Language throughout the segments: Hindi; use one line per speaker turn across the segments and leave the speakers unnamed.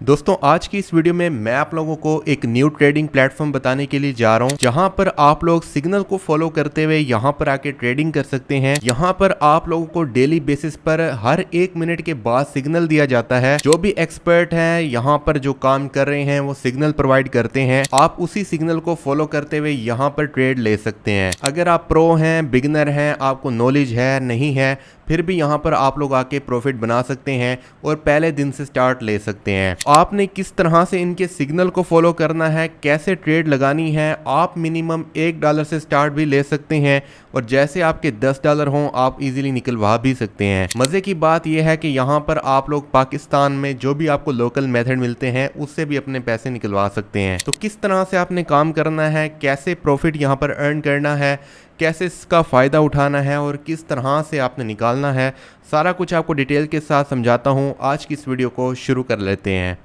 दोस्तों आज की इस वीडियो में मैं आप लोगों को एक न्यू ट्रेडिंग प्लेटफॉर्म बताने के लिए जा रहा हूं, जहां पर आप लोग सिग्नल को फॉलो करते हुए यहां पर आके ट्रेडिंग कर सकते हैं। यहां पर आप लोगों को डेली बेसिस पर हर 1 मिनट के बाद सिग्नल दिया जाता है। जो भी एक्सपर्ट हैं यहां पर जो काम कर रहे हैं वो सिग्नल प्रोवाइड करते हैं। आप उसी सिग्नल को फॉलो करते हुए यहां पर ट्रेड ले सकते हैं। अगर आप प्रो हैं, बिगिनर हैं, आपको नॉलेज है नहीं है, फिर भी यहाँ पर आप लोग आके प्रॉफिट बना सकते हैं और पहले दिन से स्टार्ट ले सकते हैं। आपने किस तरह से इनके सिग्नल को फॉलो करना है, कैसे ट्रेड लगानी है, आप मिनिमम $1 से स्टार्ट भी ले सकते हैं और जैसे आपके $10 हों आप इजीली निकलवा भी सकते हैं। मजे की बात यह है कि यहाँ पर आप लोग पाकिस्तान में जो भी आपको लोकल मेथड मिलते हैं उससे भी अपने पैसे निकलवा सकते हैं। तो किस तरह से आपने काम करना है, कैसे प्रॉफिट यहाँ पर अर्न करना है, कैसे इसका फ़ायदा उठाना है और किस तरह से आपने निकालना है, सारा कुछ आपको डिटेल के साथ समझाता हूँ। आज की इस वीडियो को शुरू कर लेते हैं।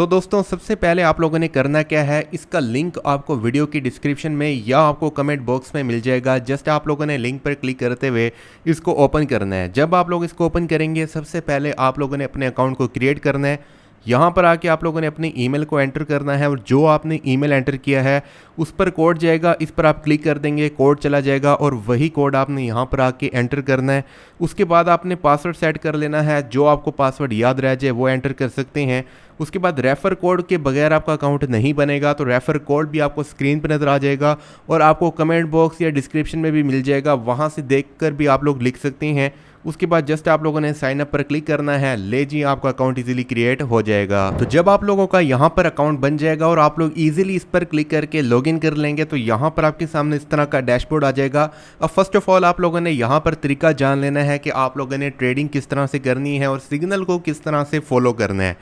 दोस्तों सबसे पहले आप लोगों ने करना क्या है, इसका लिंक आपको वीडियो की डिस्क्रिप्शन में या आपको कमेंट बॉक्स में मिल जाएगा। जस्ट आप लोगों ने लिंक पर क्लिक करते हुए इसको ओपन करना है। जब आप लोग इसको ओपन करेंगे सबसे पहले आप लोगों ने अपने अकाउंट को क्रिएट करना है। यहाँ पर आके आप लोगों ने अपनी ईमेल को एंटर करना है और जो आपने ईमेल एंटर किया है उस पर कोड जाएगा, इस पर आप क्लिक कर देंगे, कोड चला जाएगा और वही कोड आपने यहाँ पर आके एंटर करना है। उसके बाद आपने पासवर्ड सेट कर लेना है, जो आपको पासवर्ड याद रह जाए वो एंटर कर सकते हैं। उसके बाद रेफ़र कोड के बगैर आपका अकाउंट नहीं बनेगा, तो रेफ़र कोड भी आपको स्क्रीन पर नज़र आ जाएगा और आपको कमेंट बॉक्स या डिस्क्रिप्शन में भी मिल जाएगा, वहाँ से देखकर भी आप लोग लिख सकते हैं। उसके बाद जस्ट आप लोगों ने साइन अप पर क्लिक करना है, ले जी आपका अकाउंट इजीली क्रिएट हो जाएगा। तो जब आप लोगों का यहाँ पर अकाउंट बन जाएगा और आप लोग इजीली इस पर क्लिक करके लॉगिन कर लेंगे तो यहाँ पर आपके सामने इस तरह का डैशबोर्ड आ जाएगा। अब फर्स्ट ऑफ ऑल आप लोगों ने यहाँ पर तरीका जान लेना है कि आप लोगों ने ट्रेडिंग किस तरह से करनी है और सिग्नल को किस तरह से फॉलो करना है।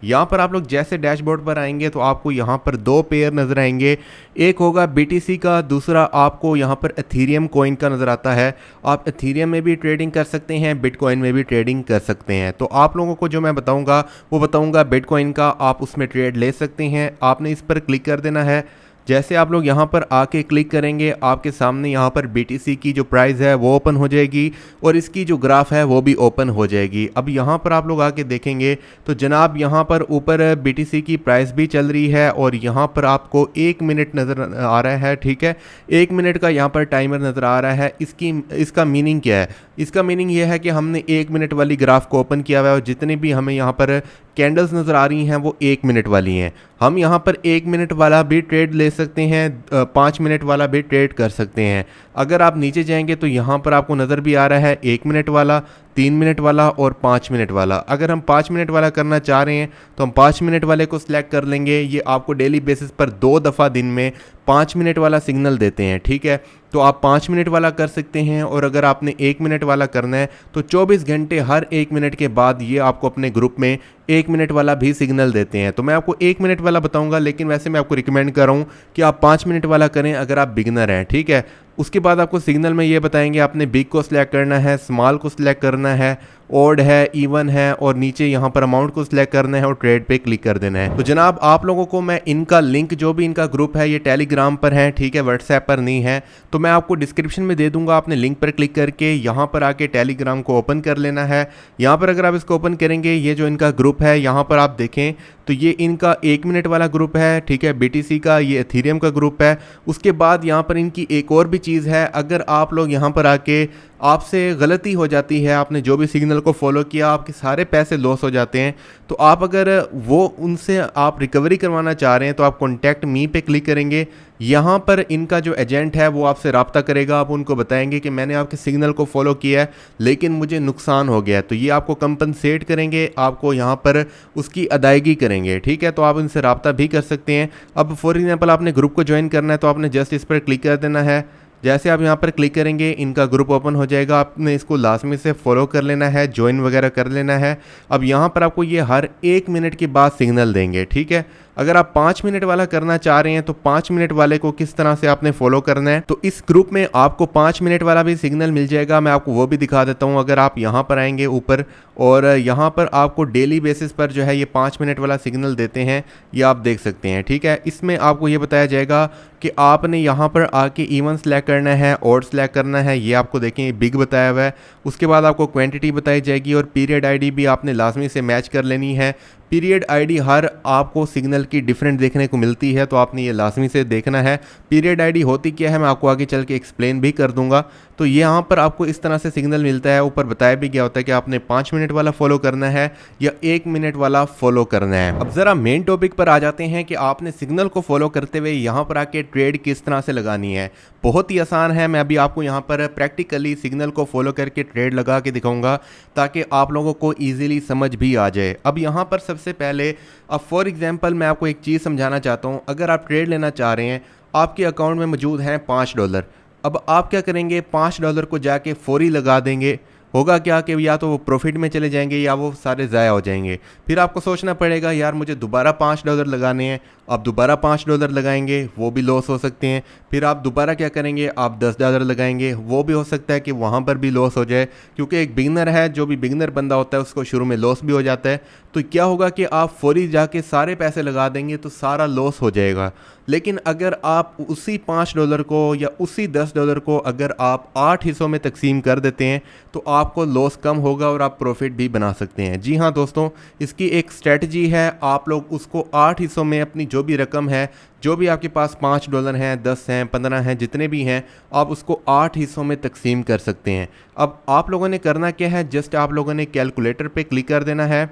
यहाँ पर आप लोग जैसे डैशबोर्ड पर आएंगे तो आपको यहाँ पर 2 पेयर नज़र आएंगे, एक होगा BTC का, दूसरा आपको यहाँ पर एथेरियम कॉइन का नज़र आता है। आप एथेरियम में भी ट्रेडिंग कर सकते हैं, बिटकॉइन में भी ट्रेडिंग कर सकते हैं। तो आप लोगों को जो मैं बताऊँगा वो बताऊँगा बिटकॉइन का, आप उसमें ट्रेड ले सकते हैं। आपने इस पर क्लिक कर देना है। जैसे आप लोग यहाँ पर आके क्लिक करेंगे आपके सामने यहाँ पर BTC की जो प्राइस है वो ओपन हो जाएगी और इसकी जो ग्राफ है वो भी ओपन हो जाएगी। अब यहाँ पर आप लोग आके देखेंगे तो जनाब यहाँ पर ऊपर BTC की प्राइस भी चल रही है और यहाँ पर आपको 1 मिनट नज़र आ रहा है। ठीक है, 1 मिनट का यहाँ पर टाइमर नज़र आ रहा है। इसका मीनिंग क्या है? इसका मीनिंग ये है कि हमने 1 मिनट वाली ग्राफ को ओपन किया हुआ है और जितनी भी हमें यहाँ पर कैंडल्स नज़र आ रही हैं वो 1 मिनट वाली हैं। हम यहाँ पर 1 मिनट वाला भी ट्रेड ले सकते हैं, 5 मिनट वाला भी ट्रेड कर सकते हैं। अगर आप नीचे जाएंगे तो यहाँ पर आपको नज़र भी आ रहा है 1 मिनट वाला, 3 मिनट वाला और 5 मिनट वाला। अगर हम 5 मिनट वाला करना चाह रहे हैं तो हम 5 मिनट वाले को सिलेक्ट कर लेंगे। ये आपको डेली बेसिस पर 2 दफ़ा दिन में 5 मिनट वाला सिग्नल देते हैं। ठीक है, तो आप 5 मिनट वाला कर सकते हैं और अगर आपने 1 मिनट वाला करना है तो 24 घंटे हर 1 मिनट के बाद ये आपको अपने ग्रुप में 1 मिनट वाला भी सिग्नल देते हैं। तो मैं आपको 1 मिनट वाला बताऊंगा, लेकिन वैसे मैं आपको रिकमेंड कर रहा हूँ कि आप 5 मिनट वाला करें अगर आप बिगिनर हैं। ठीक है, उसके बाद आपको सिग्नल में ये बताएंगे आपने बिग को सिलेक्ट करना है, स्मॉल को सिलेक्ट करना है, ऑड है, इवन है और नीचे यहाँ पर अमाउंट को सिलेक्ट करना है और ट्रेड पे क्लिक कर देना है। तो जनाब आप लोगों को मैं इनका लिंक, जो भी इनका ग्रुप है ये टेलीग्राम पर है, ठीक है, व्हाट्सएप पर नहीं है, तो मैं आपको डिस्क्रिप्शन में दे दूंगा। आपने लिंक पर क्लिक करके यहाँ पर आके टेलीग्राम को ओपन कर लेना है। यहाँ पर अगर आप इसको ओपन करेंगे, ये जो इनका ग्रुप है यहाँ पर आप देखें तो ये इनका 1 मिनट वाला ग्रुप है। ठीक है, BTC का, ये एथेरियम का ग्रुप है। उसके बाद यहाँ पर इनकी एक और भी चीज़ है, अगर आप लोग यहाँ पर आके आपसे गलती हो जाती है, आपने जो भी सिग्नल को फॉलो किया, आपके सारे पैसे लॉस हो जाते हैं, तो आप अगर वो उनसे आप रिकवरी करवाना चाह रहे हैं तो आप कॉन्टैक्ट मी पे क्लिक करेंगे। यहाँ पर इनका जो एजेंट है वो आपसे रब्ता करेगा। आप उनको बताएंगे कि मैंने आपके सिग्नल को फॉलो किया है लेकिन मुझे नुकसान हो गया है, तो ये आपको कंपनसेट करेंगे, आपको यहाँ पर उसकी अदायगी करेंगे। ठीक है, तो आप इनसे रब्ता भी कर सकते हैं। अब फॉर एग्जाम्पल आपने ग्रुप को ज्वाइन करना है तो आपने जस्ट इस पर क्लिक कर देना है। जैसे आप यहाँ पर क्लिक करेंगे इनका ग्रुप ओपन हो जाएगा। आपने इसको लाजमी से फॉलो कर लेना है, ज्वाइन वगैरह कर लेना है। अब यहाँ पर आपको ये हर 1 मिनट के बाद सिग्नल देंगे। ठीक है, अगर आप 5 मिनट वाला करना चाह रहे हैं तो 5 मिनट वाले को किस तरह से आपने फॉलो करना है, तो इस ग्रुप में आपको 5 मिनट वाला भी सिग्नल मिल जाएगा। मैं आपको वो भी दिखा देता हूँ। अगर आप यहाँ पर आएंगे ऊपर और यहाँ पर आपको डेली बेसिस पर जो है ये 5 मिनट वाला सिग्नल देते हैं, ये आप देख सकते हैं। ठीक है, इसमें आपको ये बताया जाएगा कि आपने यहाँ पर आके इवन सेलेक्ट करना है, ऑड सेलेक्ट करना है। ये आपको देखें बिग बताया हुआ है। उसके बाद आपको क्वांटिटी बताई जाएगी और पीरियड आईडी भी आपने लाजमी से मैच कर लेनी है। पीरियड आईडी हर आपको सिग्नल की डिफरेंट देखने को मिलती है, तो आपने ये लाजमी से देखना है। पीरियड आईडी होती क्या है मैं आपको आगे चल के एक्सप्लेन भी कर दूंगा। तो ये यहाँ पर आपको इस तरह से सिग्नल मिलता है। ऊपर बताया भी गया होता है कि आपने 5 मिनट वाला फॉलो करना है या 1 मिनट वाला फॉलो करना है। अब ज़रा मेन टॉपिक पर आ जाते हैं कि आपने सिग्नल को फॉलो करते हुए यहाँ पर आके ट्रेड किस तरह से लगानी है। बहुत ही आसान है। मैं अभी आपको यहाँ पर प्रैक्टिकली सिग्नल को फॉलो करके ट्रेड लगा के दिखाऊंगा ताकि आप लोगों को ईजिली समझ भी आ जाए। अब यहाँ पर सबसे पहले अब फॉर एग्जांपल मैं आपको एक चीज़ समझाना चाहता हूँ। अगर आप ट्रेड लेना चाह रहे हैं, आपके अकाउंट में मौजूद हैं $5। अब आप क्या करेंगे, $5 को जाके फौरी लगा देंगे। होगा क्या कि या तो वो प्रॉफिट में चले जाएंगे या वो सारे ज़ाया हो जाएंगे। फिर आपको सोचना पड़ेगा यार मुझे दोबारा $5 लगाने हैं। आप दोबारा $5 लगाएंगे, वो भी लॉस हो सकते हैं। फिर आप दोबारा क्या करेंगे, आप $10 लगाएंगे, वो भी हो सकता है कि वहाँ पर भी लॉस हो जाए, क्योंकि एक बिगनर है, जो भी बिगनर बंदा होता है उसको शुरू में लॉस भी हो जाता है। तो क्या होगा कि आप फौरी जाके सारे पैसे लगा देंगे तो सारा लॉस हो जाएगा। लेकिन अगर आप उसी $5 को या उसी $10 को अगर आप 8 हिस्सों में तकसीम कर देते हैं तो आपको लॉस कम होगा और आप प्रॉफिट भी बना सकते हैं। जी हाँ दोस्तों, इसकी एक स्ट्रेटजी है। आप लोग उसको 8 हिस्सों में अपनी जो भी रकम है, जो भी आपके पास $5 हैं, 10 हैं, 15 हैं, जितने भी हैं, आप उसको 8 हिस्सों में तकसीम कर सकते हैं। अब आप लोगों ने करना क्या है, जस्ट आप लोगों ने कैलकुलेटर पे क्लिक कर देना है।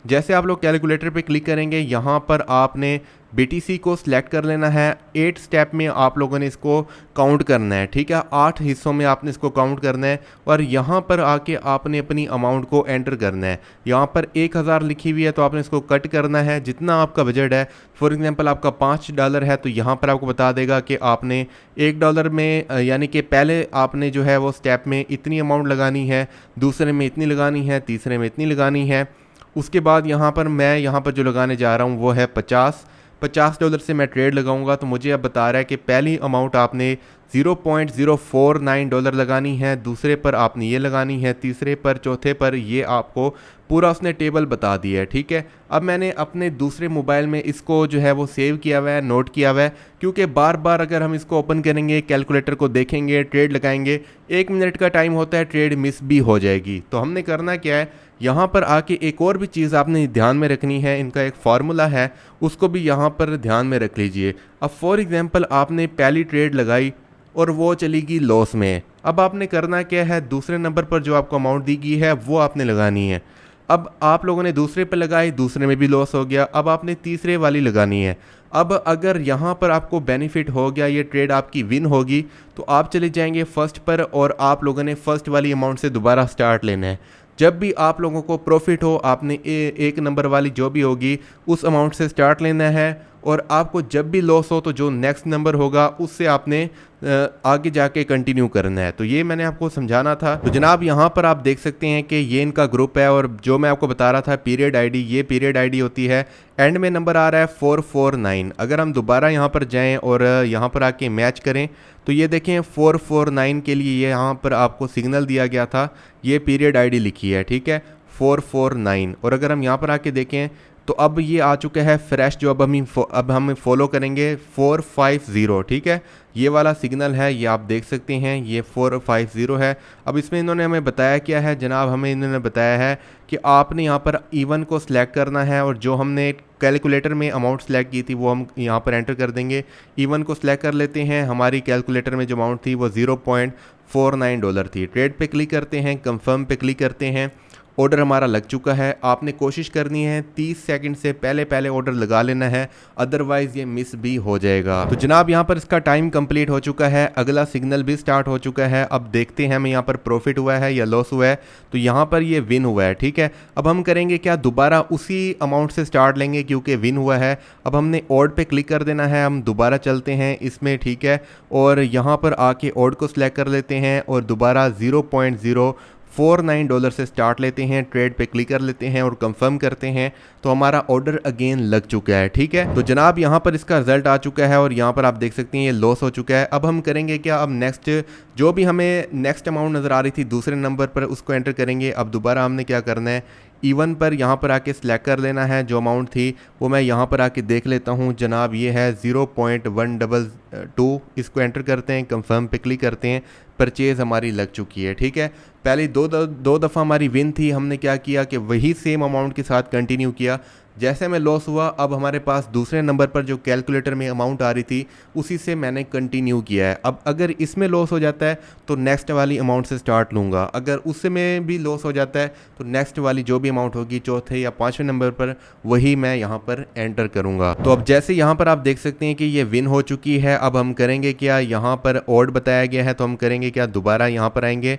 जैसे आप लोग कैलकुलेटर पे क्लिक करेंगे, यहाँ पर आपने BTC को सिलेक्ट कर लेना है। 8 स्टेप में आप लोगों ने इसको काउंट करना है। ठीक है, 8 हिस्सों में आपने इसको काउंट करना है और यहाँ पर आके आपने अपनी अमाउंट को एंटर करना है। यहाँ पर 1000 लिखी हुई है तो आपने इसको कट करना है जितना आपका बजट है। फॉर एग्जांपल आपका $5 है तो यहाँ पर आपको बता देगा कि आपने $1 में यानी कि पहले आपने जो है वो स्टेप में इतनी अमाउंट लगानी है, दूसरे में इतनी लगानी है, तीसरे में इतनी लगानी है। उसके बाद यहाँ पर मैं यहाँ पर जो लगाने जा रहा हूँ वो है $50 से मैं ट्रेड लगाऊंगा। तो मुझे अब बता रहा है कि पहली अमाउंट आपने $0.049 लगानी है, दूसरे पर आपने ये लगानी है, तीसरे पर, चौथे पर, ये आपको पूरा उसने टेबल बता दिया है। ठीक है, अब मैंने अपने दूसरे मोबाइल में इसको जो है वो सेव किया हुआ है, नोट किया हुआ है, क्योंकि बार बार अगर हम इसको ओपन करेंगे, कैलकुलेटर को देखेंगे, ट्रेड लगाएंगे, 1 मिनट का टाइम होता है, ट्रेड मिस भी हो जाएगी। तो हमने करना क्या है, यहाँ पर आके एक और भी चीज़ आपने ध्यान में रखनी है। इनका एक फार्मूला है, उसको भी यहाँ पर ध्यान में रख लीजिए। अब फॉर एग्जांपल आपने पहली ट्रेड लगाई और वो चली गई लॉस में। अब आपने करना क्या है, दूसरे नंबर पर जो आपको अमाउंट दी गई है वो आपने लगानी है। अब आप लोगों ने दूसरे पर लगाई, दूसरे में भी लॉस हो गया, अब आपने तीसरे वाली लगानी है। अब अगर यहाँ पर आपको बेनिफिट हो गया, ये ट्रेड आपकी विन होगी, तो आप चले जाएंगे फर्स्ट पर और आप लोगों ने फर्स्ट वाली अमाउंट से दोबारा स्टार्ट लेना है। जब भी आप लोगों को प्रॉफिट हो, आपने एक नंबर वाली जो भी होगी उस अमाउंट से स्टार्ट लेना है, और आपको जब भी लॉस हो तो जो नेक्स्ट नंबर होगा उससे आपने आगे जाके कंटिन्यू करना है। तो ये मैंने आपको समझाना था। तो जनाब यहाँ पर आप देख सकते हैं कि ये इनका ग्रुप है, और जो मैं आपको बता रहा था पीरियड आईडी, ये पीरियड आईडी होती है। एंड में नंबर आ रहा है 449। अगर हम दोबारा यहाँ पर जाएं और यहाँ पर आके मैच करें तो ये देखें 449 के लिए ये यहाँ पर आपको सिग्नल दिया गया था, ये पीरियड आईडी लिखी है। ठीक है, 449। और अगर हम यहाँ पर आके देखें तो अब ये आ चुका है फ्रेश, जो अब हम फॉलो करेंगे 450। ठीक है, ये वाला सिग्नल है, ये आप देख सकते हैं, ये 450 है। अब इसमें इन्होंने हमें बताया क्या है जनाब, हमें इन्होंने बताया है कि आपने यहाँ पर इवन को सिलेक्ट करना है, और जो हमने कैलकुलेटर में अमाउंट सेलेक्ट की थी वो हम यहाँ पर एंटर कर देंगे। इवन को सिलेक्ट कर लेते हैं। हमारी कैलकुलेटर में जो अमाउंट थी वो $0.49 थी। ट्रेड पे क्लिक करते हैं, कंफर्म पे क्लिक करते हैं। ऑर्डर हमारा लग चुका है। आपने कोशिश करनी है 30 सेकंड से पहले ऑर्डर लगा लेना है, अदरवाइज़ ये मिस भी हो जाएगा। तो जनाब यहाँ पर इसका टाइम कंप्लीट हो चुका है, अगला सिग्नल भी स्टार्ट हो चुका है। अब देखते हैं हमें यहाँ पर प्रॉफिट हुआ है या लॉस हुआ है। तो यहाँ पर ये विन हुआ है। ठीक है, अब हम करेंगे क्या, दोबारा उसी अमाउंट से स्टार्ट लेंगे क्योंकि विन हुआ है। अब हमने ऑड पे क्लिक कर देना है, हम दोबारा चलते हैं इसमें। ठीक है, और यहाँ पर आके ऑड को सिलेक्ट कर लेते हैं और दोबारा $49 से स्टार्ट लेते हैं, ट्रेड पे क्लिक कर लेते हैं और कंफर्म करते हैं तो हमारा ऑर्डर अगेन लग चुका है। ठीक है, तो जनाब यहाँ पर इसका रिजल्ट आ चुका है और यहाँ पर आप देख सकते हैं ये लॉस हो चुका है। अब हम करेंगे क्या, अब नेक्स्ट जो भी हमें नेक्स्ट अमाउंट नज़र आ रही थी दूसरे नंबर पर उसको एंटर करेंगे। अब दोबारा हमने क्या करना है, इवन पर यहाँ पर आके सिलेक्ट कर लेना है। जो अमाउंट थी वो मैं यहाँ पर आके देख लेता हूँ जनाब, ये है 0.122। इसको एंटर करते हैं, कंफर्म पे क्लिक करते हैं, परचेज़ हमारी लग चुकी है। ठीक है, पहले दो दफ़ा हमारी विन थी, हमने क्या किया कि वही सेम अमाउंट के साथ कंटिन्यू किया। जैसे हमें लॉस हुआ अब हमारे पास दूसरे नंबर पर जो कैलकुलेटर में अमाउंट आ रही थी उसी से मैंने कंटिन्यू किया है। अब अगर इसमें लॉस हो जाता है तो नेक्स्ट वाली अमाउंट से स्टार्ट लूँगा, अगर उसमें भी लॉस हो जाता है तो नेक्स्ट वाली जो भी अमाउंट होगी चौथे या पाँचवें नंबर पर वही मैं यहाँ पर एंटर करूँगा। तो अब जैसे यहाँ पर आप देख सकते हैं कि ये विन हो चुकी है। अब हम करेंगे क्या, यहाँ पर ऑड बताया गया है तो हम करेंगे क्या, दोबारा यहाँ पर आएंगे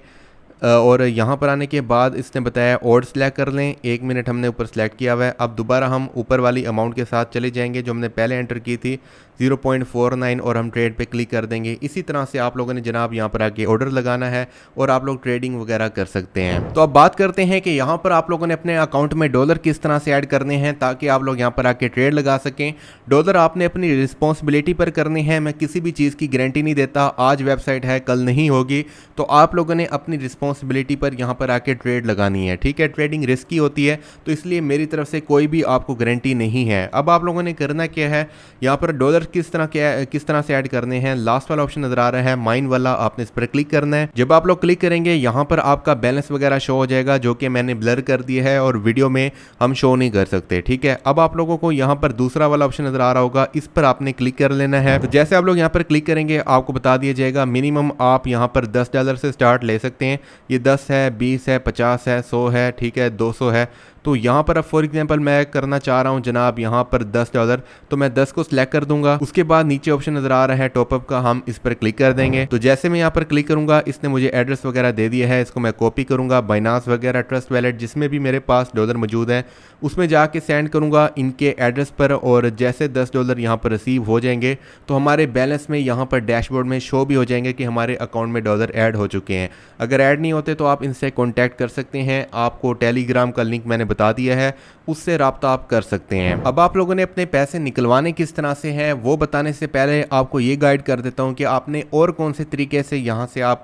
और यहाँ पर आने के बाद इसने बताया ऑड सेलेक्ट कर लें। 1 मिनट हमने ऊपर सेलेक्ट किया हुआ है। अब दोबारा हम ऊपर वाली अमाउंट के साथ चले जाएंगे जो हमने पहले एंटर की थी 0.49 और हम ट्रेड पे क्लिक कर देंगे। इसी तरह से आप लोगों ने जनाब यहाँ पर आके ऑर्डर लगाना है और आप लोग ट्रेडिंग वगैरह कर सकते हैं। तो अब बात करते हैं कि यहाँ पर आप लोगों ने अपने अकाउंट में डॉलर किस तरह से ऐड करने हैं ताकि आप लोग यहाँ पर आके ट्रेड लगा सकें। डॉलर आपने अपनी रिस्पॉन्सिबिलिटी पर करने हैं, मैं किसी भी चीज़ की गारंटी नहीं देता, आज वेबसाइट है कल नहीं होगी, तो आप लोगों ने अपनी रिस्पॉन्सिबिलिटी पर यहाँ पर आके ट्रेड लगानी है। ठीक है, ट्रेडिंग रिस्की होती है तो इसलिए मेरी तरफ से कोई भी आपको गारंटी नहीं है। अब आप लोगों ने करना क्या है, यहाँ पर डॉलर किस तरह से ऐड करने हैं, लास्ट वाला ऑप्शन नजर आ रहा है माइन वाला, आपने इस पर क्लिक करना है। जब आप लोग क्लिक करेंगे यहाँ पर आपका बैलेंस वगैरह शो हो जाएगा जो कि मैंने ब्लर कर दिया है और वीडियो में हम शो नहीं कर सकते। ठीक है, अब आप लोगों को यहाँ पर दूसरा वाला ऑप्शन नजर आ रहा होगा, इस पर आपने क्लिक कर लेना है। तो जैसे आप लोग यहाँ पर क्लिक करेंगे आपको बता दिया जाएगा मिनिमम आप यहाँ पर $10 से स्टार्ट ले सकते हैं। ये 10 है, 20 है, 50 है, 100 है, ठीक है, 200 है। तो यहाँ पर अब फॉर एग्जांपल मैं करना चाह रहा हूँ जनाब यहाँ पर $10, तो मैं 10 को सिलेक्ट कर दूंगा। उसके बाद नीचे ऑप्शन नजर आ रहा है टॉपअप का, हम इस पर क्लिक कर देंगे। तो जैसे मैं यहाँ पर क्लिक करूंगा इसने मुझे एड्रेस वगैरह दे दिया है, इसको मैं कॉपी करूंगा, बाइनांस वगैरह ट्रस्ट वैलेट जिसमें भी मेरे पास डॉलर मौजूद है उसमें जाके सेंड करूंगा इनके एड्रेस पर। और जैसे $10 यहाँ पर रिसीव हो जाएंगे तो हमारे बैलेंस में यहाँ पर डैशबोर्ड में शो भी हो जाएंगे कि हमारे अकाउंट में डॉलर ऐड हो चुके हैं। अगर ऐड नहीं होते तो आप इनसे कॉन्टैक्ट कर सकते हैं, आपको टेलीग्राम का लिंक मैंने बता दिया है, उससे रब्ता आप कर सकते हैं। अब आप लोगों ने अपने पैसे निकलवाने किस तरह से हैं वो बताने से पहले आपको ये गाइड कर देता हूँ कि आपने और कौन से तरीके से यहाँ से आप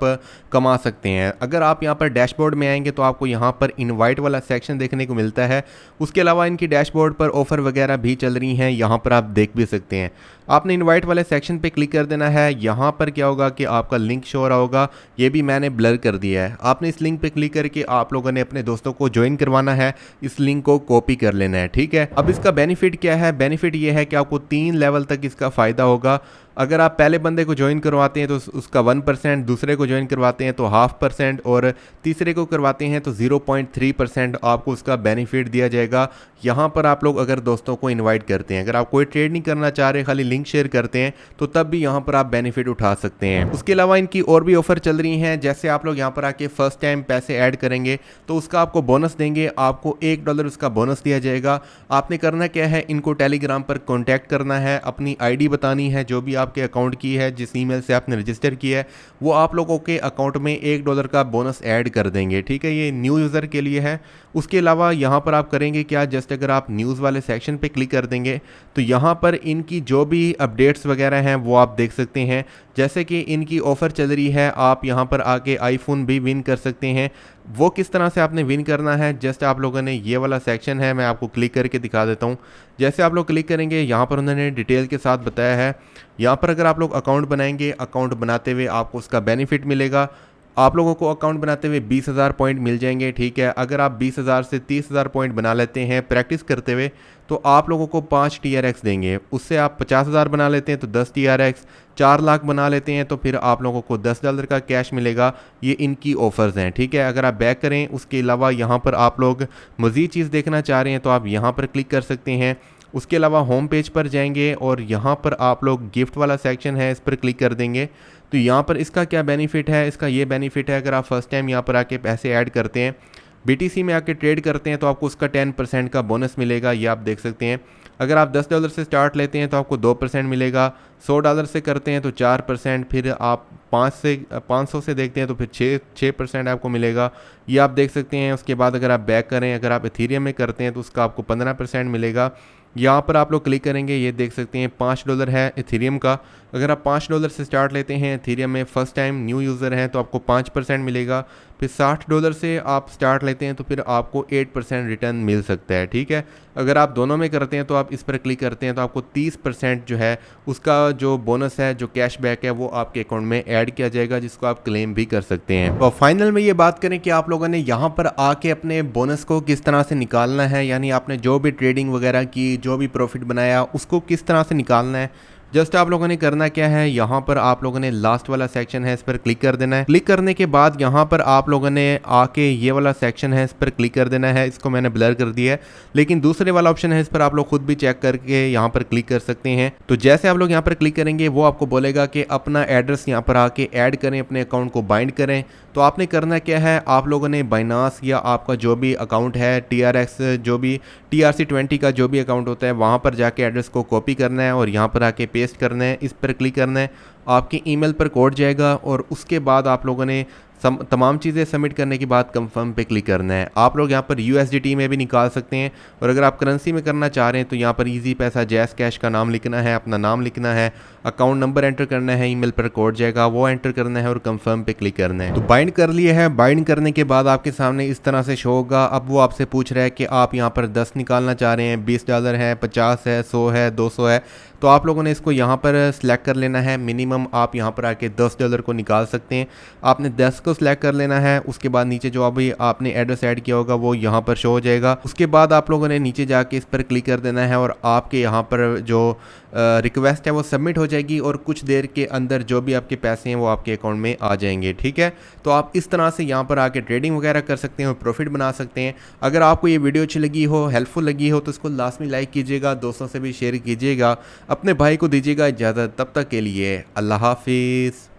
कमा सकते हैं। अगर आप यहाँ पर डैशबोर्ड में आएंगे तो आपको यहाँ पर इनवाइट वाला सेक्शन देखने को मिलता है। उसके अलावा इनकी डैशबोर्ड पर ऑफर वगैरह भी चल रही हैं, यहाँ पर आप देख भी सकते हैं। आपने इनवाइट वाले सेक्शन पे क्लिक कर देना है। यहाँ पर क्या होगा कि आपका लिंक शो हो रहा होगा, ये भी मैंने ब्लर कर दिया है। आपने इस लिंक पे क्लिक करके आप लोगों ने अपने दोस्तों को ज्वाइन करवाना है, इस लिंक को कॉपी कर लेना है। ठीक है, अब इसका बेनिफिट क्या है, बेनिफिट ये है कि आपको 3 लेवल तक इसका फ़ायदा होगा। अगर आप पहले बंदे को ज्वाइन करवाते हैं तो उसका 1%, दूसरे को ज्वाइन करवाते हैं तो 0.5% और तीसरे को करवाते हैं तो 0.3% आपको उसका बेनिफिट दिया जाएगा। यहाँ पर आप लोग अगर दोस्तों को इनवाइट करते हैं, अगर आप कोई ट्रेड नहीं करना चाह रहे, खाली लिंक शेयर करते हैं तो तब भी यहाँ पर आप बेनिफिट उठा सकते हैं। उसके अलावा इनकी और भी ऑफर चल रही हैं, जैसे आप लोग यहाँ पर आके फर्स्ट टाइम पैसे ऐड करेंगे तो उसका आपको बोनस देंगे, आपको $1 उसका बोनस दिया जाएगा। आपने करना क्या है, इनको टेलीग्राम पर कॉन्टैक्ट करना है, अपनी ID बतानी है जो भी आपके अकाउंट की है, जिस ईमेल से आपने रजिस्टर किया है वो आप लोगों के अकाउंट में $1 का बोनस ऐड कर देंगे। ठीक है, ये न्यू यूज़र के लिए है। उसके अलावा यहाँ पर आप करेंगे क्या, जस्ट अगर आप न्यूज़ वाले सेक्शन पे क्लिक कर देंगे तो यहाँ पर इनकी जो भी अपडेट्स वगैरह हैं वो आप देख सकते हैं। जैसे कि इनकी ऑफ़र चल रही है, आप यहाँ पर आके आईफोन भी विन कर सकते हैं। वो किस तरह से आपने विन करना है, जस्ट आप लोगों ने ये वाला सेक्शन है, मैं आपको क्लिक करके दिखा देता हूँ। जैसे आप लोग क्लिक करेंगे यहाँ पर उन्होंने डिटेल के साथ बताया है। यहाँ पर अगर आप लोग अकाउंट बनाएंगे, अकाउंट बनाते हुए आपको उसका बेनिफिट मिलेगा। आप लोगों को अकाउंट बनाते हुए 20,000 पॉइंट मिल जाएंगे। ठीक है, अगर आप 20,000 से 30,000 पॉइंट बना लेते हैं प्रैक्टिस करते हुए तो आप लोगों को 5 TRX देंगे। उससे आप 50,000 बना लेते हैं तो 10 TRX, 4 लाख बना लेते हैं तो फिर आप लोगों को $10 का कैश मिलेगा। ये इनकी ऑफर्स हैं। ठीक है, अगर आप बैक करें, उसके अलावा यहाँ पर आप लोग मज़ीद चीज़ देखना चाह रहे हैं तो आप यहाँ पर क्लिक कर सकते हैं। उसके अलावा होम पेज पर जाएंगे और यहाँ पर आप लोग गिफ्ट वाला सेक्शन है, इस पर क्लिक कर देंगे तो यहाँ पर इसका क्या बेनिफिट है, इसका ये बेनिफिट है अगर आप फर्स्ट टाइम यहाँ पर आके पैसे ऐड करते हैं BTC में आके ट्रेड करते हैं तो आपको उसका 10% का बोनस मिलेगा, ये आप देख सकते हैं। अगर आप $10 से स्टार्ट लेते हैं तो आपको 2% मिलेगा, $100 से करते हैं तो 4%, फिर आप 500 से देखते हैं तो फिर 6% आपको मिलेगा, ये आप देख सकते हैं। उसके बाद अगर आप बैक करें, अगर आप एथीरियम में करते हैं तो उसका आपको 15% मिलेगा। यहाँ पर आप लोग क्लिक करेंगे, ये देख सकते हैं $5 है एथीरियम का। अगर आप $5 से स्टार्ट लेते हैं एथीरियम में, फर्स्ट टाइम न्यू यूज़र हैं तो आपको 5% मिलेगा। फिर $60 से आप स्टार्ट लेते हैं तो फिर आपको 8% रिटर्न मिल सकता है, ठीक है। अगर आप दोनों में करते हैं तो आप इस पर क्लिक करते हैं तो आपको 30% जो है उसका जो बोनस है, जो कैशबैक है, वो आपके अकाउंट में ऐड किया जाएगा, जिसको आप क्लेम भी कर सकते हैं। और फाइनल में ये बात करें कि आप लोगों ने यहाँ पर आके अपने बोनस को किस तरह से निकालना है, यानी आपने जो भी ट्रेडिंग वगैरह की, जो भी प्रॉफिट बनाया, उसको किस तरह से निकालना है। जस्ट आप लोगों ने करना क्या है, यहाँ पर आप लोगों ने लास्ट वाला सेक्शन है, इस पर क्लिक कर देना है। क्लिक करने के बाद यहाँ पर आप लोगों ने आके ये वाला सेक्शन है, इस पर क्लिक कर देना है। इसको मैंने ब्लर कर दिया है, लेकिन दूसरे वाला ऑप्शन है, इस पर आप लोग खुद भी चेक करके यहाँ पर क्लिक कर सकते हैं। तो जैसे आप लोग यहाँ पर क्लिक करेंगे वो आपको बोलेगा कि अपना एड्रेस यहाँ पर आके ऐड करें, अपने अकाउंट को बाइंड करें। तो आपने करना क्या है, आप लोगों ने बाइनास या आपका जो भी अकाउंट है, TRX जो भी TRC20 का जो भी अकाउंट होता है, वहाँ पर जाके एड्रेस को कॉपी करना है और यहाँ पर आके पेस्ट करना है। इस पर क्लिक करना है, आपकी ईमेल पर कोड जाएगा और उसके बाद आप लोगों ने तमाम चीज़ें सबमिट करने के बाद कंफर्म पे क्लिक करना है। आप लोग यहाँ पर USDT में भी निकाल सकते हैं, और अगर आप करेंसी में करना चाह रहे हैं तो यहाँ पर इजी पैसा जैस कैश का नाम लिखना है, अपना नाम लिखना है, अकाउंट नंबर एंटर करना है, ईमेल पर कोड जाएगा वो एंटर करना है और कंफर्म पे क्लिक करना है। तो बाइंड कर लिए है। बाइंड करने के बाद आपके सामने इस तरह से शो होगा। अब वो आपसे पूछ रहा है कि आप यहाँ पर 10 निकालना चाह रहे हैं, $20 है, 50 है, 100 है, 200 है। तो आप लोगों ने इसको यहाँ पर सिलेक्ट कर लेना है। मिनिमम आप यहाँ पर आके $10 को निकाल सकते हैं। आपने 10 को सिलेक्ट कर लेना है। उसके बाद नीचे जो अभी आपने एड्रेस ऐड किया होगा वो यहाँ पर शो हो जाएगा। उसके बाद आप लोगों ने नीचे जाके इस पर क्लिक कर देना है और आपके यहाँ पर जो रिक्वेस्ट है वो सबमिट हो जाएगी और कुछ देर के अंदर जो भी आपके पैसे हैं वो आपके अकाउंट में आ जाएंगे, ठीक है। तो आप इस तरह से यहाँ पर आके ट्रेडिंग वगैरह कर सकते हैं और प्रॉफिट बना सकते हैं। अगर आपको ये वीडियो अच्छी लगी हो, हेल्पफुल लगी हो, तो इसको लाजमी लाइक कीजिएगा, दोस्तों से भी शेयर कीजिएगा, अपने भाई को दीजिएगा इजाज़त। तब तक के लिए अल्लाह हाफिज़।